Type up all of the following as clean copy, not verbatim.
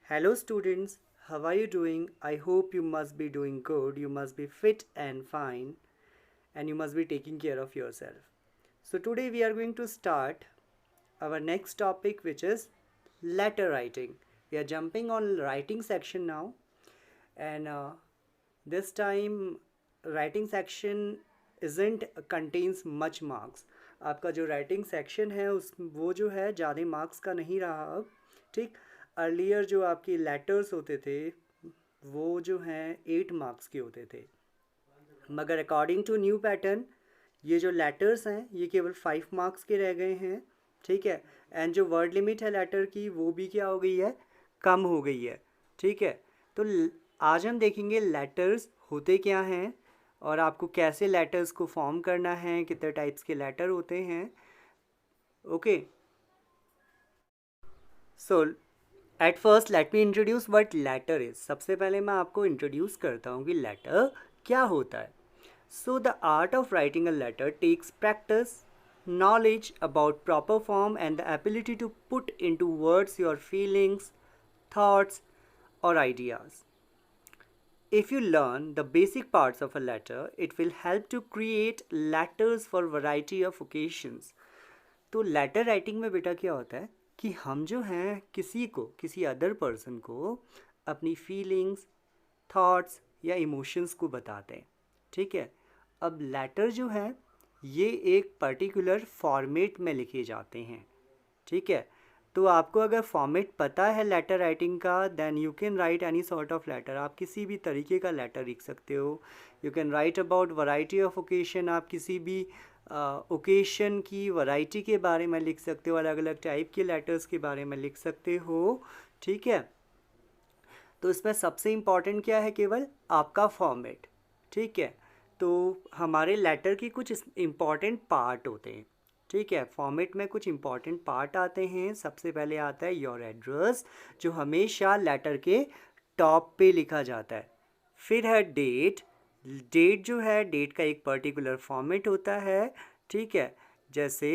Hello students, how are you doing? I hope you must be doing good, you must be fit and fine, and you must be taking care of yourself. So today we are going to start our next topic, which is letter writing. We are jumping on writing section now, and this time writing section isn't contains much marks. आपका जो writing section है उस वो जो है ज़्यादा marks का नहीं रहा अब, ठीक। अर्लियर जो आपकी लेटर्स होते थे वो जो हैं 8 मार्क्स के होते थे, मगर अकॉर्डिंग टू न्यू पैटर्न ये जो लेटर्स हैं ये केवल 5 मार्क्स के रह गए हैं, ठीक है। एंड जो वर्ड लिमिट है लेटर की वो भी क्या हो गई है, कम हो गई है, ठीक है। तो आज हम देखेंगे लेटर्स होते क्या हैं और आपको कैसे लेटर्स को फॉर्म करना है, कितने टाइप्स के लेटर होते हैं। Okay, so at first let me introduce what letter is. सबसे पहले मैं आपको इंट्रोड्यूस करता हूँ कि लेटर क्या होता है। So the art of writing a letter takes practice, knowledge about proper form and the ability to put into words your feelings, thoughts or ideas. If you learn the basic parts of a letter, it will help to create letters for variety of occasions. तो letter writing में बेटा क्या होता है कि हम जो हैं किसी अदर पर्सन को अपनी फीलिंग्स, थॉट्स या इमोशंस को बताते हैं, ठीक है। अब लेटर जो है ये एक पर्टिकुलर फॉर्मेट में लिखे जाते हैं, ठीक है। तो आपको अगर फॉर्मेट पता है लेटर राइटिंग का, then you can write any sort of letter. आप किसी भी तरीके का लेटर लिख सकते हो। You can write about variety of occasion. आप किसी भी ओकेशन की वैरायटी के बारे में लिख सकते हो, अलग अलग टाइप के लेटर्स के बारे में लिख सकते हो, ठीक है। तो इसमें सबसे इम्पॉर्टेंट क्या है, केवल आपका फॉर्मेट, ठीक है। तो हमारे लेटर की कुछ इम्पॉर्टेंट पार्ट होते हैं, ठीक है। फॉर्मेट में कुछ इम्पॉर्टेंट पार्ट आते हैं। सबसे पहले आता है योर एड्रेस, जो हमेशा लेटर के टॉप पे लिखा जाता है। फिर है डेट। डेट जो है, डेट का एक पर्टिकुलर फॉर्मेट होता है, ठीक है। जैसे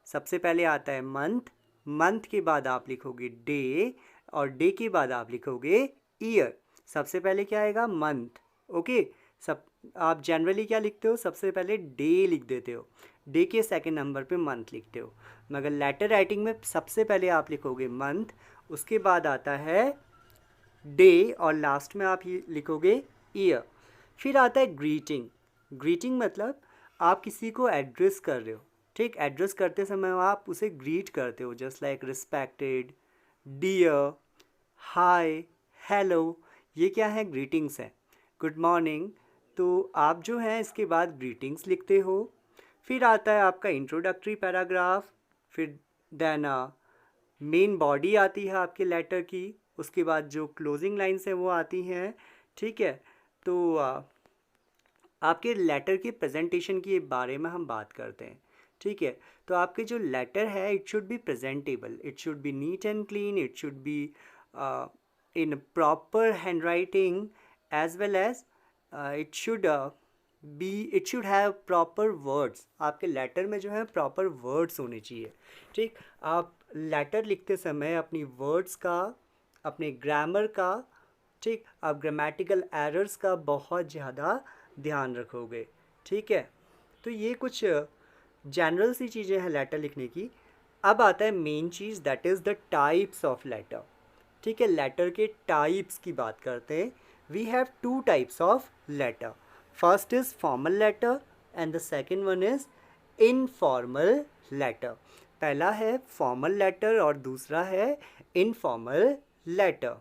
सबसे पहले आता है मंथ, मंथ के बाद आप लिखोगे डे और डे के बाद आप लिखोगे ईयर। सबसे पहले क्या आएगा, मंथ, ओके। सब आप जनरली क्या लिखते हो, सबसे पहले डे लिख देते हो, डे के सेकंड नंबर पे मंथ लिखते हो, मगर लेटर राइटिंग में सबसे पहले आप लिखोगे मंथ, उसके बाद आता है डे और लास्ट में आप ये लिखोगे ईयर। फिर आता है ग्रीटिंग। ग्रीटिंग मतलब आप किसी को एड्रेस कर रहे हो, ठीक। एड्रेस करते समय आप उसे ग्रीट करते हो, जस्ट लाइक रिस्पेक्टेड, डियर, हाय, हेलो। ये क्या है, ग्रीटिंग्स है। Good morning. तो आप जो है इसके बाद ग्रीटिंग्स लिखते हो। फिर आता है आपका इंट्रोडक्टरी पैराग्राफ। फिर देन मेन बॉडी आती है आपके लेटर की। उसके बाद जो क्लोजिंग लाइन्स हैं वो आती हैं, ठीक है। तो आपके लेटर के प्रेजेंटेशन के बारे में हम बात करते हैं, ठीक है। तो आपके जो लेटर है it should be presentable, it should be neat and clean, it should be in proper handwriting as well as it should have proper words. आपके लेटर में जो है प्रॉपर वर्ड्स होने चाहिए, ठीक। आप लेटर लिखते समय अपनी वर्ड्स का, अपने ग्रामर का, ठीक, आप ग्रामेटिकल एरर्स का बहुत ज़्यादा ध्यान रखोगे, ठीक है। तो ये कुछ जनरल सी चीज़ें हैं लेटर लिखने की। अब आता है मेन चीज़, that is the types of letter, ठीक है। लेटर के टाइप्स की बात करते हैं। We have 2 types of letter. First is formal letter and the second one is informal letter. पहला है फॉर्मल लेटर और दूसरा है इनफॉर्मल लेटर।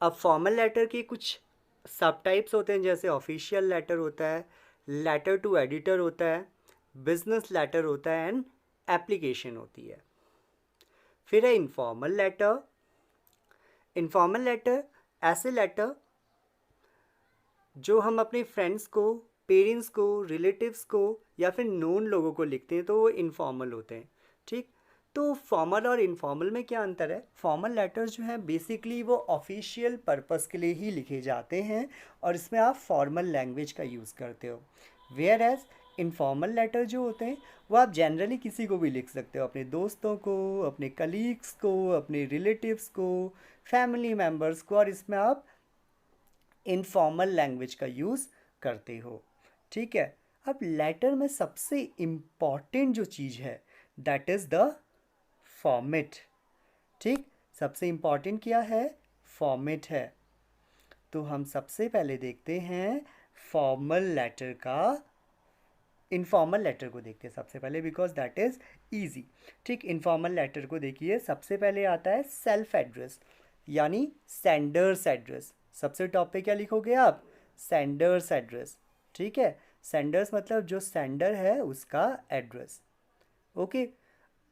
अब फॉर्मल लेटर के कुछ सब टाइप्स होते हैं, जैसे ऑफिशियल लेटर होता है, लेटर टू एडिटर होता है, बिजनेस लेटर होता है एंड एप्लीकेशन होती है। फिर है इनफॉर्मल लेटर। इनफॉर्मल लेटर ऐसे लेटर जो हम अपने फ्रेंड्स को, पेरेंट्स को, रिलेटिव्स को या फिर नोन लोगों को लिखते हैं तो वो इनफॉर्मल होते हैं, ठीक। तो फॉर्मल और इनफॉर्मल में क्या अंतर है, फॉर्मल लेटर्स जो हैं बेसिकली वो ऑफिशियल पर्पस के लिए ही लिखे जाते हैं और इसमें आप फॉर्मल लैंग्वेज का यूज़ करते हो। वेयर एज इनफॉर्मल लेटर जो होते हैं वो आप जनरली किसी को भी लिख सकते हो, अपने दोस्तों को, अपने कलीग्स को, अपने रिलेटिव्स को, फैमिली मेम्बर्स को, और इसमें आप इनफॉर्मल लैंग्वेज का यूज़ करते हो। ठीक है। अब लेटर में सबसे इम्पॉर्टेंट जो चीज़ है दैट इज़ द फॉर्मेट। ठीक, सबसे इम्पॉर्टेंट क्या है? फॉर्मेट है। तो हम सबसे पहले देखते हैं फॉर्मल लेटर का, इनफॉर्मल लेटर को देखते हैं सबसे पहले, बिकॉज दैट इज़ ईजी। ठीक, इनफॉर्मल लेटर को देखिए, सबसे पहले आता है सेल्फ एड्रेस यानी सेंडर्स एड्रेस। सबसे टॉप पे क्या लिखोगे आप? Sender's address. ठीक है, सेंडर्स मतलब जो सेंडर है उसका एड्रेस। ओके।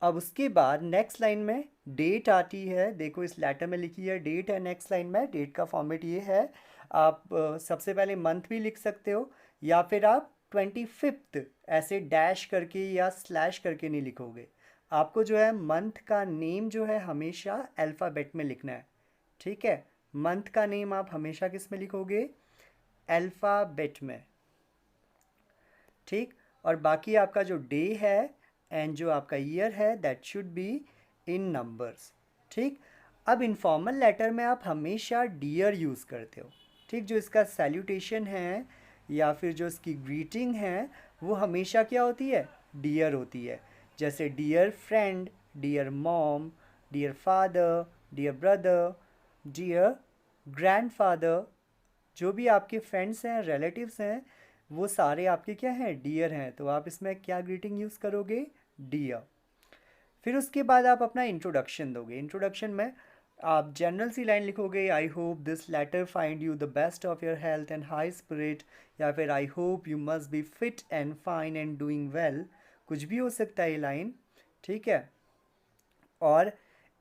अब उसके बाद नेक्स्ट लाइन में डेट आती है। देखो इस लेटर में लिखी है डेट है, नेक्स्ट लाइन में डेट का फॉर्मेट ये है। आप सबसे पहले मंथ भी लिख सकते हो, या फिर आप 25th ऐसे डैश करके या स्लैश करके नहीं लिखोगे। आपको जो है मंथ का नेम जो है हमेशा अल्फ़ाबेट में लिखना है। ठीक है, मंथ का नेम आप हमेशा किस में लिखोगे? अल्फ़ाबेट में। ठीक, और बाकी आपका जो डे है एंड जो आपका ईयर है that should be in numbers. ठीक, अब इनफॉर्मल लेटर में आप हमेशा डियर यूज़ करते हो। ठीक, जो इसका सैल्यूटेशन है या फिर जो इसकी ग्रीटिंग है वो हमेशा क्या होती है? डियर होती है। जैसे dear friend, dear mom, dear father, dear brother, dear grandfather, जो भी आपके फ्रेंड्स हैं, रिलेटिव्स हैं, वो सारे आपके क्या हैं? डियर हैं। तो आप इसमें क्या ग्रीटिंग यूज़ करोगे? डियर। फिर उसके बाद आप अपना इंट्रोडक्शन दोगे। इंट्रोडक्शन में आप जनरल सी लाइन लिखोगे, I hope this letter find you the best of your health and high spirit, या फिर I hope you must be fit and fine and doing well. कुछ भी हो सकता है ये लाइन। ठीक है, और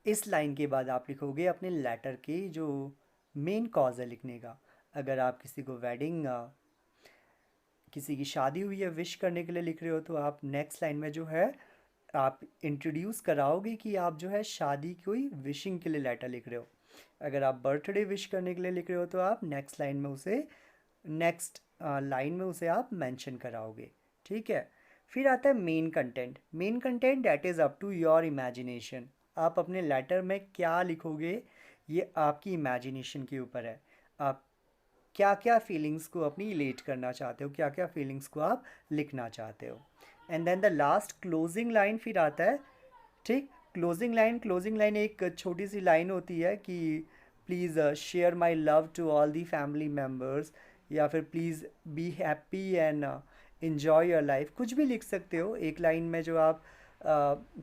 इस लाइन के बाद आप लिखोगे अपने लेटर की जो मेन कॉज है लिखने का। अगर आप किसी को वेडिंग, किसी की शादी हुई है, विश करने के लिए लिख रहे हो, तो आप नेक्स्ट लाइन में जो है आप इंट्रोड्यूस कराओगे कि आप जो है शादी कोई विशिंग के लिए लेटर लिख रहे हो। अगर आप बर्थडे विश करने के लिए लिख रहे हो तो आप नेक्स्ट लाइन में उसे, नेक्स्ट लाइन में उसे आप मेंशन कराओगे। ठीक है, फिर आता है main content. Main content that is up to your imagination. आप अपने लेटर में क्या लिखोगे ये आपकी इमेजिनेशन के ऊपर है। आप क्या क्या फीलिंग्स को अपनी रिलेट करना चाहते हो, क्या क्या फीलिंग्स को आप लिखना चाहते हो। And then the last closing line फिर आता है। ठीक, क्लोजिंग लाइन एक छोटी सी लाइन होती है कि please share my love to all the family members, या फिर please be happy and enjoy your life. कुछ भी लिख सकते हो एक लाइन में जो आप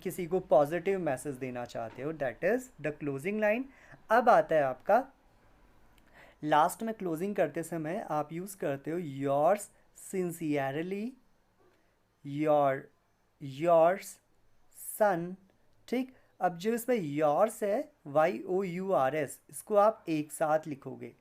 किसी को पॉजिटिव मैसेज देना चाहते हो, that is the closing line. अब आता है आपका लास्ट में क्लोजिंग करते समय आप यूज़ करते हो योर्स सिंसियरली, योर, योर्स सन। ठीक, अब जो इसमें योर्स है YOURS, इसको आप एक साथ लिखोगे।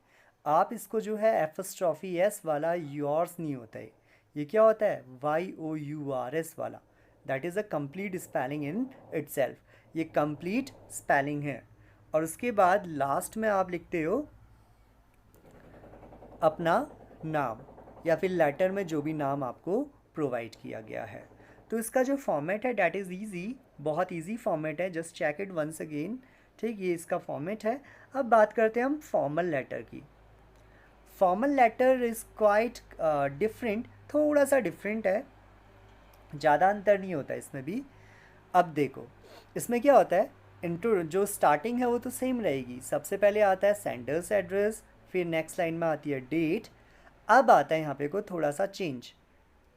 आप इसको जो है एफस्ट्रॉफी एस वाला योर्स नहीं होता है, ये क्या होता है? YOURS वाला। That is a complete spelling in itself, ये कंप्लीट स्पेलिंग है। और उसके बाद लास्ट में आप लिखते हो अपना नाम, या फिर लेटर में जो भी नाम आपको प्रोवाइड किया गया है। तो इसका जो फॉर्मेट है डैट इज़ ईजी, बहुत ईजी फॉर्मेट है, just check it once again. ठीक, ये इसका फॉर्मेट है। अब बात करते हैं हम फॉर्मल लेटर की। Formal letter is quite different, थोड़ा सा डिफरेंट है, ज़्यादा अंतर नहीं होता इसमें भी। अब देखो इसमें क्या होता है, इंट्रो जो स्टार्टिंग है वो तो सेम रहेगी। सबसे पहले आता है सेंडर्स एड्रेस, फिर नेक्स्ट लाइन में आती है डेट। अब आता है यहाँ पे को थोड़ा सा चेंज।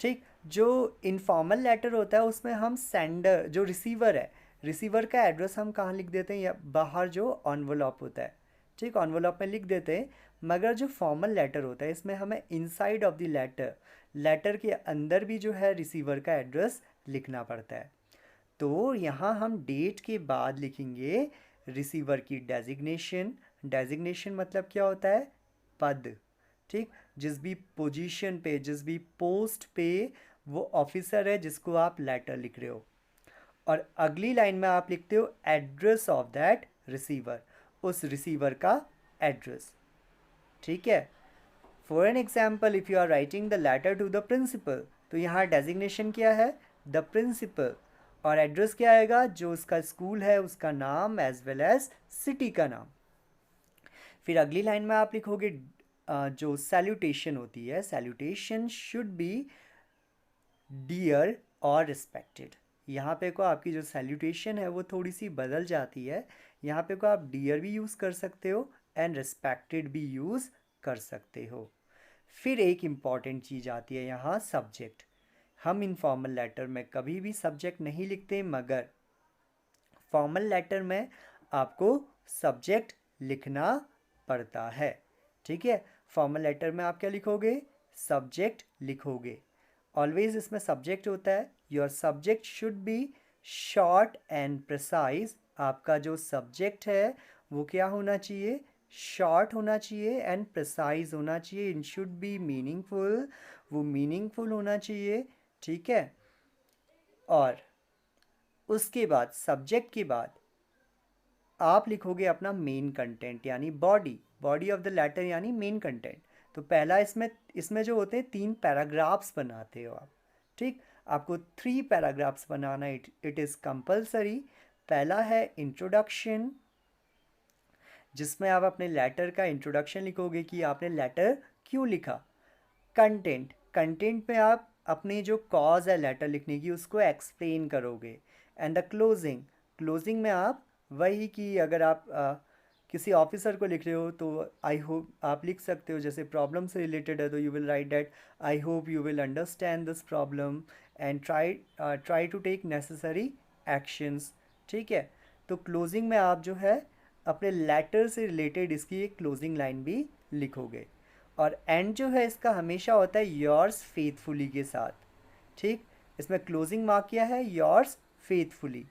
ठीक, जो इनफॉर्मल लेटर होता है उसमें हम सेंडर, जो रिसीवर है, रिसीवर का एड्रेस हम कहाँ लिख देते हैं? या बाहर जो ऑनवलप होता है, ठीक, ऑनवलप में लिख देते हैं। मगर जो फॉर्मल लेटर होता है इसमें हमें inside of the letter, letter के अंदर भी जो है रिसीवर का एड्रेस लिखना पड़ता है। तो यहाँ हम डेट के बाद लिखेंगे रिसीवर की डेजिग्नेशन। डेजिग्नेशन मतलब क्या होता है? पद। ठीक, जिस भी पोजीशन पे, जिस भी पोस्ट पे वो ऑफिसर है जिसको आप लेटर लिख रहे हो। और अगली लाइन में आप लिखते हो एड्रेस ऑफ दैट रिसीवर, उस रिसीवर का एड्रेस। ठीक है, for an example, if you are writing the letter to the principal, तो यहाँ डेजिग्नेशन क्या है, द प्रिंसिपल, और एड्रेस क्या आएगा, जो उसका स्कूल है उसका नाम एज वेल एज सिटी का नाम। फिर अगली लाइन में आप लिखोगे जो सैल्यूटेशन होती है, सैल्यूटेशन शुड बी डियर और रिस्पेक्टेड। यहाँ पे को आपकी जो सैल्यूटेशन है वो थोड़ी सी बदल जाती है, यहाँ पे को आप डियर भी यूज़ कर सकते हो एंड रिस्पेक्टेड भी यूज़ कर सकते हो। फिर एक इम्पॉर्टेंट चीज़ आती है यहाँ, सब्जेक्ट। हम इनफॉर्मल लेटर में कभी भी सब्जेक्ट नहीं लिखते, मगर फॉर्मल लेटर में आपको सब्जेक्ट लिखना पड़ता है। ठीक है, फॉर्मल लेटर में आप क्या लिखोगे, सब्जेक्ट लिखोगे। ऑलवेज इसमें सब्जेक्ट होता है, your subject should be short and precise. आपका जो सब्जेक्ट है वो क्या होना चाहिए, शॉर्ट होना चाहिए एंड प्रिसाइज होना चाहिए। इन शुड बी मीनिंगफुल, वो मीनिंगफुल होना चाहिए। ठीक है, और उसके बाद सब्जेक्ट के बाद आप लिखोगे अपना मेन कंटेंट यानी बॉडी ऑफ द लेटर यानी मेन कंटेंट। तो पहला इसमें जो होते हैं 3 पैराग्राफ्स बनाते हो आप। ठीक, आपको 3 paragraphs banana, it is compulsory. पहला है इंट्रोडक्शन, जिसमें आप अपने लेटर का इंट्रोडक्शन लिखोगे कि आपने लेटर क्यों लिखा। कंटेंट में आप अपनी जो कॉज है लेटर लिखने की उसको एक्सप्लेन करोगे। एंड द क्लोजिंग में आप वही कि अगर आप किसी ऑफिसर को लिख रहे हो तो आई होप आप लिख सकते हो, जैसे प्रॉब्लम से रिलेटेड है तो you will write that I hope you will understand this problem and try to take necessary actions. ठीक है, तो क्लोजिंग में आप जो है अपने लेटर से रिलेटेड इसकी एक क्लोजिंग लाइन भी लिखोगे। और एंड जो है इसका हमेशा होता है योर्स फेथफुली के साथ। ठीक, इसमें क्लोजिंग मार्क किया है योर्स फेथफुली।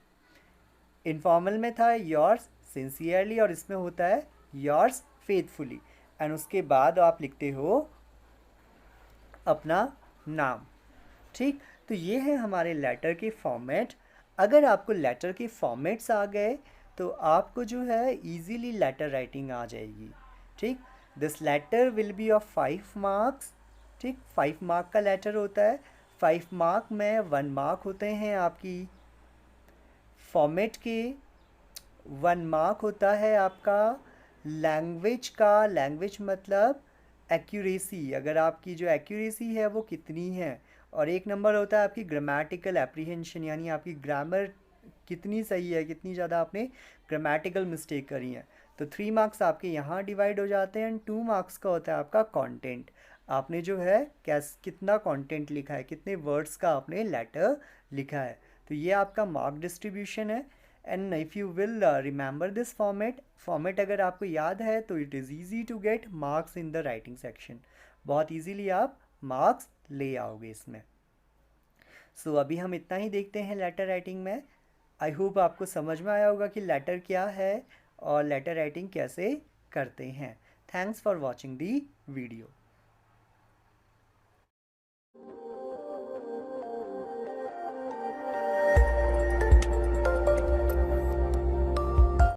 इनफॉर्मल में था योर्स सिंसियरली और इसमें होता है योर्स फेथफुली। एंड उसके बाद आप लिखते हो अपना नाम। ठीक, तो ये है हमारे लेटर के फॉर्मेट। अगर आपको लेटर के फॉर्मेट्स आ गए तो आपको जो है इजीली लेटर राइटिंग आ जाएगी। ठीक, this letter will be of 5 marks. ठीक, 5 मार्क का लेटर होता है। 5 मार्क में 1 मार्क होते हैं आपकी फॉर्मेट के, 1 मार्क होता है आपका लैंग्वेज का। लैंग्वेज मतलब एक्यूरेसी, अगर आपकी जो एक्यूरेसी है वो कितनी है। और 1 नंबर होता है आपकी ग्रामेटिकल एप्रीहेंशन, यानी आपकी ग्रामर कितनी सही है, कितनी ज़्यादा आपने ग्रामेटिकल मिस्टेक करी है। तो 3 मार्क्स आपके यहाँ डिवाइड हो जाते हैं एंड 2 मार्क्स का होता है आपका कंटेंट। आपने जो है कितना कंटेंट लिखा है, कितने वर्ड्स का आपने लेटर लिखा है। तो ये आपका मार्क डिस्ट्रीब्यूशन है। And if you will remember this format अगर आपको याद है तो it is easy to get marks in the writing section. बहुत ईजीली आप मार्क्स ले आओगे इसमें। सो अभी हम इतना ही देखते हैं लेटर राइटिंग में। आई होप आपको समझ में आया होगा कि लेटर क्या है और लेटर राइटिंग कैसे करते हैं। Thanks for watching the video.